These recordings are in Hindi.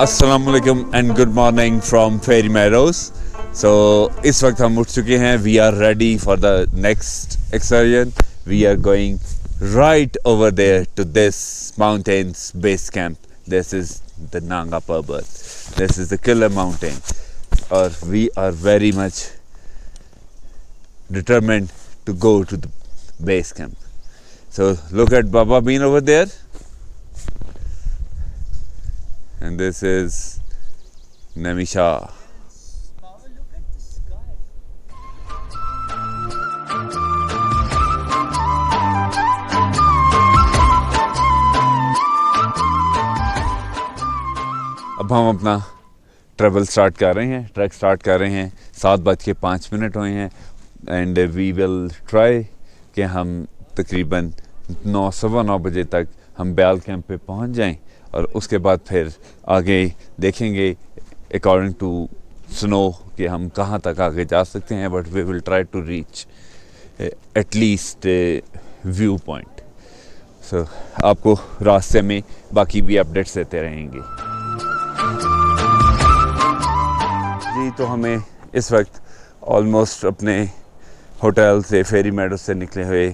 अस्सलामुअलैकुम and good morning from Fairy Meadows. So इस वक्त हम उठ चुके हैं। We are ready for the next excursion. We are going right over there to this mountains base camp. This is the Nanga Parbat, this is the killer mountain, और we are very much determined to go to the base camp. So look at Baba Bean over there, and this is Namisha. Baba, look at the sky. अब हम अपना ट्रैवल स्टार्ट कर रहे हैं, ट्रैक स्टार्ट कर रहे हैं। 7:05 हुए हैं एंड वी विल ट्राई कि हम तकरीबन 9:15 बजे तक हम ब्याल कैंप पे पहुंच जाएं, और उसके बाद फिर आगे देखेंगे अकॉर्डिंग टू स्नो कि हम कहां तक आगे जा सकते हैं। But we will try to reach at least view point. So आपको रास्ते में बाकी भी अपडेट्स देते रहेंगे जी। तो हमें इस वक्त ऑलमोस्ट अपने होटल से फेरी मैडोज से निकले हुए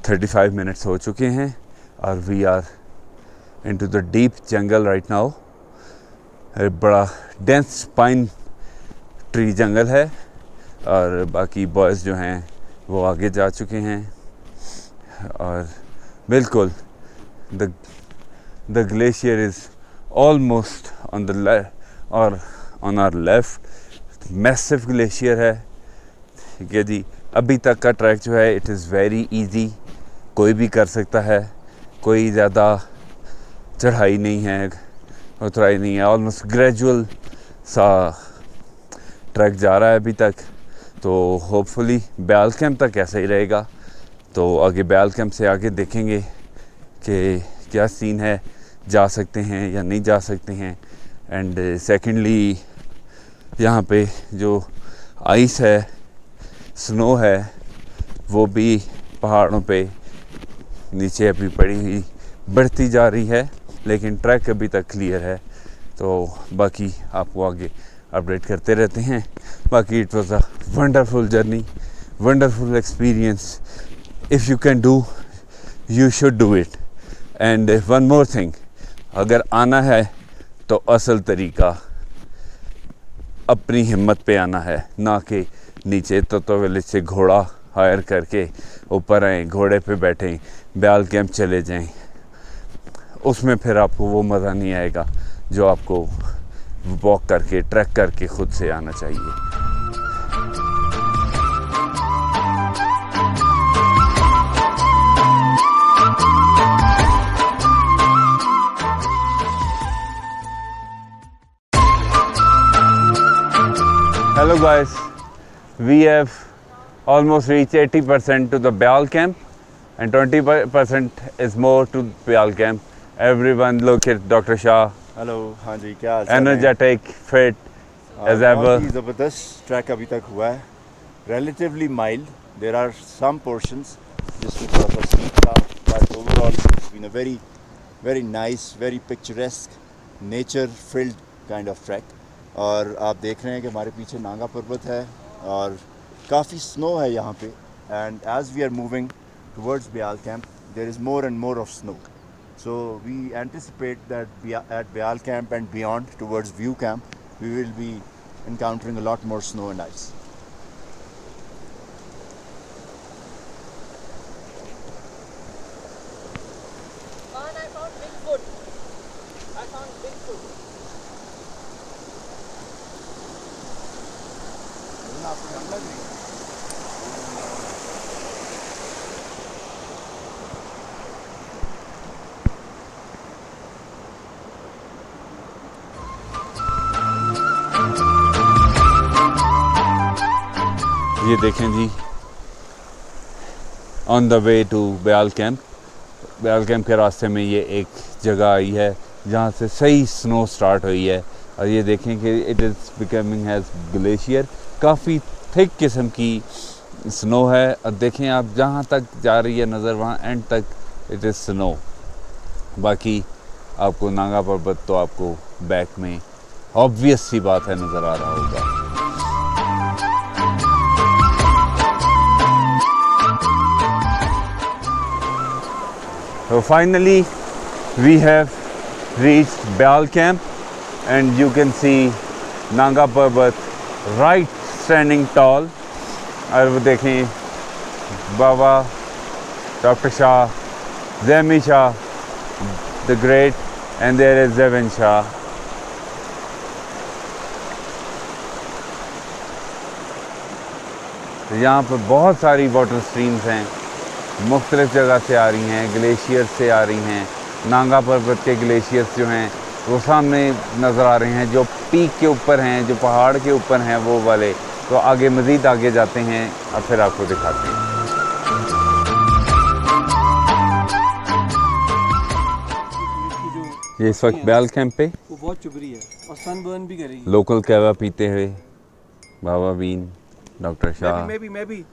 35 मिनट्स हो चुके हैं, और we are into the deep jungle right now. बड़ा डेंस पाइन ट्री जंगल है, और बाकी बॉयज़ जो हैं वो आगे जा चुके हैं। और बिल्कुल the glacier is almost on the left और on our left. Massive glacier है, ठीक है जी। अभी तक का ट्रैक जो है इट इज़ वेरी इजी, कोई भी कर सकता है, कोई ज़्यादा चढ़ाई नहीं है, उतराई नहीं है, ऑलमोस्ट ग्रेजुअल सा ट्रैक जा रहा है अभी तक। तो होपफुली ब्याल कैंप तक ऐसा ही रहेगा। तो आगे ब्याल कैंप से आगे देखेंगे कि क्या सीन है, जा सकते हैं या नहीं जा सकते हैं। एंड सेकेंडली यहाँ पे जो आइस है, स्नो है, वो भी पहाड़ों पे नीचे अभी पड़ी हुई बढ़ती जा रही है, लेकिन ट्रैक अभी तक क्लियर है। तो बाकी आपको आगे अपडेट करते रहते हैं। बाकी it was a wonderful journey, wonderful experience. If you can do, you should do it. And one more thing, अगर आना है तो असल तरीका अपनी हिम्मत पे आना है, ना कि नीचे तो विलेज से घोड़ा हायर करके ऊपर आए, घोड़े पे बैठें, ब्याल कैंप चले जाएं। उसमें फिर आपको वो मज़ा नहीं आएगा जो आपको वॉक करके, ट्रैक करके खुद से आना चाहिए। Hello guys, we have almost reached 80% to the Byal camp, and 20% is more to Byal camp. Everyone look at Dr. Shah. Hello, हाँ जी, क्या हाल चाल है? Energetic, fit as ever. बहुत ही ज़बरदस्त ट्रैक अभी तक हुआ है, relatively mild. There are some portions जिसमें थोड़ा सा steep था, but overall it's been a very, very nice, very picturesque, nature-filled kind of trek. और आप देख रहे हैं कि हमारे पीछे नांगा पर्वत है और काफ़ी स्नो है यहाँ पे। And as we are moving towards Beyal camp there is more and more of snow. So we anticipate that at Beyal camp and beyond towards view camp we will be encountering a lot more snow and ice. Man, I found Bigfoot. I found Bigfoot. आपको ठंड लग रही है? ये देखें जी, on the way to Beyal camp. Beyal camp के रास्ते में ये एक जगह आई है जहाँ से सही स्नो स्टार्ट हुई है, और ये देखें कि it is becoming as glacier. काफ़ी थिक किस्म की स्नो है, और देखें आप जहाँ तक जा रही है नज़र, वहाँ एंड तक इट इज़ स्नो। बाकी आपको नांगा पर्वत तो आपको बैक में ऑब्वियस सी बात है नज़र आ रहा होगा। So finally we have reached Beal camp and you can see Nanga Parbat right standing tall। और वो देखें बाबा doctor Shah, Zaimi Shah the great, and there is Zeven Shah। तो यहाँ पर बहुत सारी वाटर स्ट्रीम्स हैं, मुख्तलिफ़ जगह से आ रही हैं, ग्लेशियर से आ रही हैं। नांगा पर्वत के ग्लेशियर्स जो हैं वो सामने नज़र आ रहे हैं, जो पीक के ऊपर हैं, जो पहाड़ के ऊपर हैं वो वाले। तो आगे मज़ीद आगे जाते हैं और फिर आपको दिखाते हैं। ये इस वक्त ब्याल कैंप पे वो बहुत चुभरी है और सनबर्न भी करेगी। लोकल कहवा पीते हुए बाबा बीन, डॉक्टर शाह, मैं भी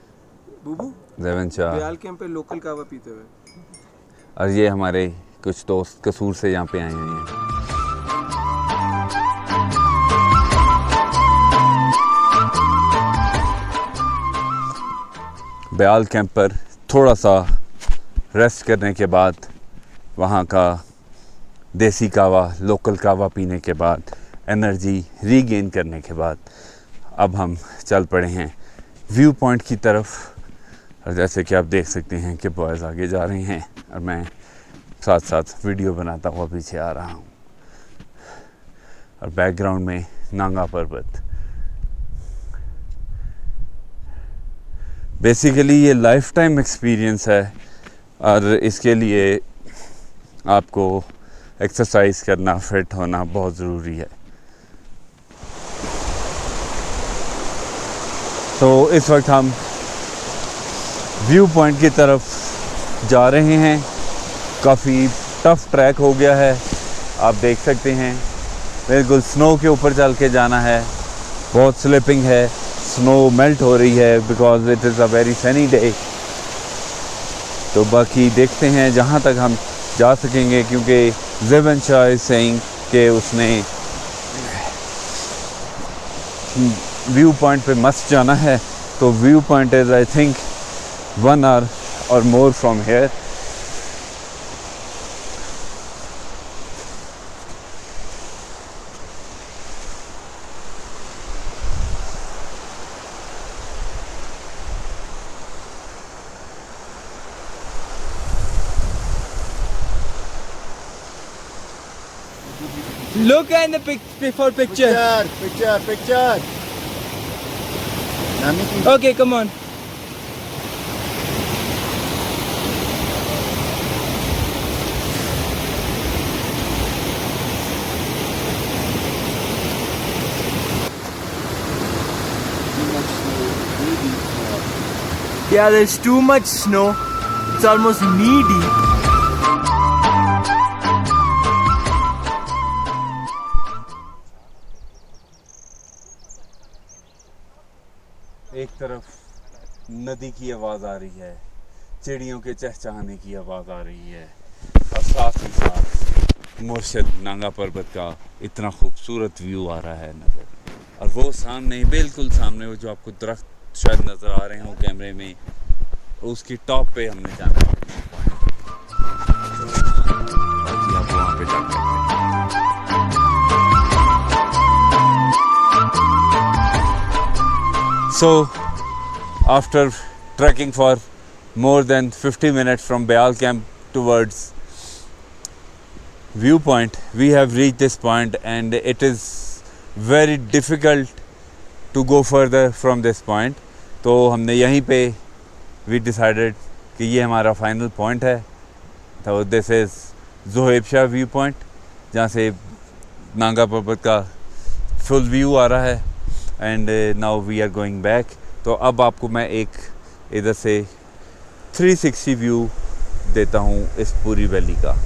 बूबू ज़ेवन शाह, ब्याल कैंप पे लोकल कहवा पीते हुए। और ये हमारे कुछ दोस्त कसूर से यहाँ पे आए हुए हैं। ब्याल कैंप पर थोड़ा सा रेस्ट करने के बाद, वहाँ का देसी कावा, लोकल कावा पीने के बाद, एनर्जी रीगेन करने के बाद अब हम चल पड़े हैं व्यू पॉइंट की तरफ। और जैसे कि आप देख सकते हैं कि बॉयज़ आगे जा रहे हैं और मैं साथ साथ वीडियो बनाता हुआ पीछे आ रहा हूँ। और बैकग्राउंड में नांगा पर्वत। बेसिकली ये लाइफ टाइम एक्सपीरियंस है और इसके लिए आपको एक्सरसाइज करना, फिट होना बहुत ज़रूरी है। तो इस वक्त हम व्यू पॉइंट की तरफ जा रहे हैं। काफ़ी टफ ट्रैक हो गया है, आप देख सकते हैं। बिल्कुल स्नो के ऊपर चल के जाना है, बहुत स्लिपिंग है, स्नो मेल्ट हो रही है because it is a very sunny day. तो बाकी देखते हैं जहाँ तक हम जा सकेंगे, क्योंकि ज़ेवन शाह इज़ सेइंग कि उसने व्यू पॉइंट पे मस्त जाना है। तो view point is I think 1 hour or more from here। Look at the before picture. Picture. Nami ki Okay, come on. Yeah, there's too much snow. It's almost knee deep. एक तरफ नदी की आवाज़ आ रही है, चिड़ियों के चहचहाने की आवाज़ आ रही है, और साथ ही साथ मुर्शद नांगा पर्वत का इतना खूबसूरत व्यू आ रहा है नज़र। और वो सामने, बिल्कुल सामने, वो जो आपको दरख्त शायद नज़र आ रहे हो कैमरे में, उसकी टॉप पे हमने जाना है। बाकी आप वहाँ पे जाकर So, after trekking for more than 50 minutes from Beal camp towards viewpoint, we have reached this point and it is very difficult to go further from this point। तो हमने यहीं पे we decided कि ये हमारा final point है। तो this is Zoheb Shah view point, जहाँ से नांगा पर्वत का full view आ रहा है। And now we are going back. तो अब आपको मैं एक इधर से 360 व्यू देता हूँ इस पूरी वैली का।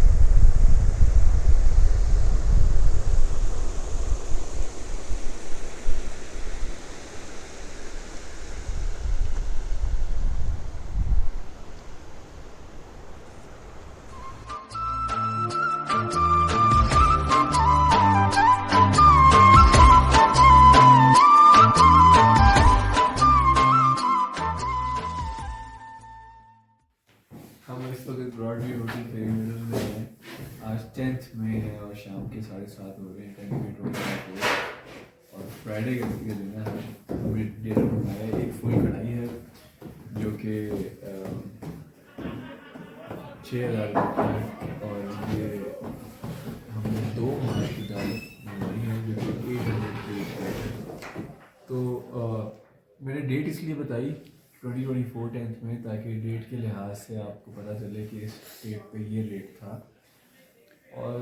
के 7:30 हो गए, 10:24 और फ्राइडे के दिन है। हमने डिनर बनाया, एक फुल कढ़ाई है जो कि 6,000 रुपये है, और ये हमने 2 माह की दाल मंगवाई है जो कि 800 है। तो मैंने डेट इसलिए बताई 2024 10th में, ताकि डेट के लिहाज से आपको पता चले कि इस डेट पे ये रेट था। और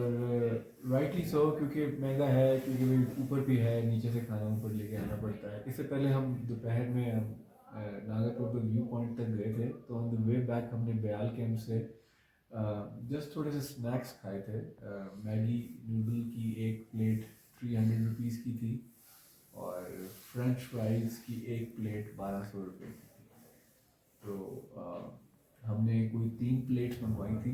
राइटली सो, क्योंकि महंगा है, क्योंकि भाई ऊपर भी है, नीचे से खाना ऊपर लेके आना पड़ता है। इससे पहले हम दोपहर में नागरकोट व्यू पॉइंट तक गए थे, तो ऑन द वे बैक हमने बयाल कैंप से जस्ट थोड़े से स्नैक्स खाए थे। मैगी नूडल की एक प्लेट 300 रुपीज़ की थी, और फ्रेंच फ्राइज़ की एक प्लेट 1200 रुपये की थी। तो हमने कोई 3 प्लेट्स मंगवाई थी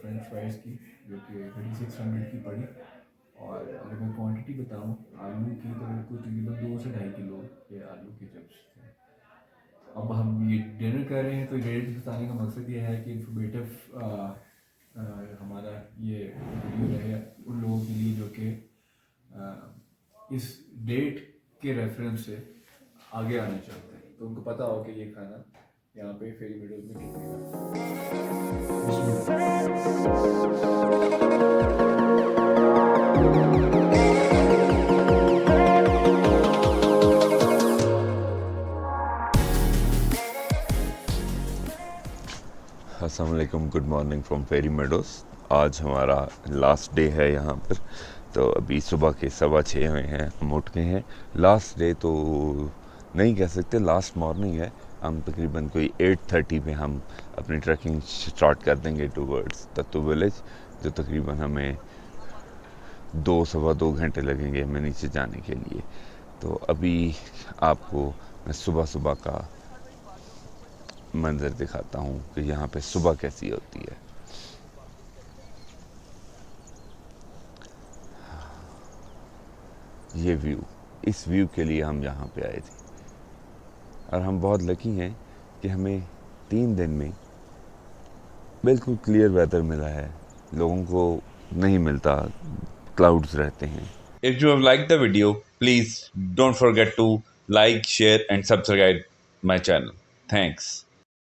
फ्रेंच फ्राइज़ की, जो कि 3600 की पड़ी। और अगर मैं क्वांटिटी बताऊं आलू की, तो मेरे को तकरीबन 2 से 2.5 किलो के आलू के चिप्स थे। अब हम ये डिनर कर रहे हैं, तो रेट बताने का मकसद ये है कि इंफॉर्मेटिव हमारा ये वीडियो रहे उन लोगों के लिए जो कि इस डेट के रेफरेंस से आगे आना चाहते हैं, तो उनको पता हो कि ये खाना यहाँ पे फेरी मेडोज में मिलेगा। अस्सलाम वालेकुम, good morning from Fairy Meadows. आज हमारा लास्ट डे है यहाँ पर। तो अभी सुबह के 6:15 हुए हैं, हम उठ गए हैं। लास्ट डे तो नहीं कह सकते, लास्ट मॉर्निंग है। हम तकरीबन कोई 8:30 पे हम अपनी ट्रैकिंग स्टार्ट कर देंगे टूवर्ड्स तत्तू विलेज, जो तकरीबन हमें 2-2.25 घंटे लगेंगे हमें नीचे जाने के लिए। तो अभी आपको मैं सुबह सुबह का मंज़र दिखाता हूँ कि यहाँ पे सुबह कैसी होती है। ये व्यू, इस व्यू के लिए हम यहाँ पे आए थे, और हम बहुत लकी हैं कि हमें 3 दिन में बिल्कुल क्लियर वेदर मिला है। लोगों को नहीं मिलता, क्लाउड्स रहते हैं। If you have liked the video, please don't forget to like, share and subscribe my channel. Thanks.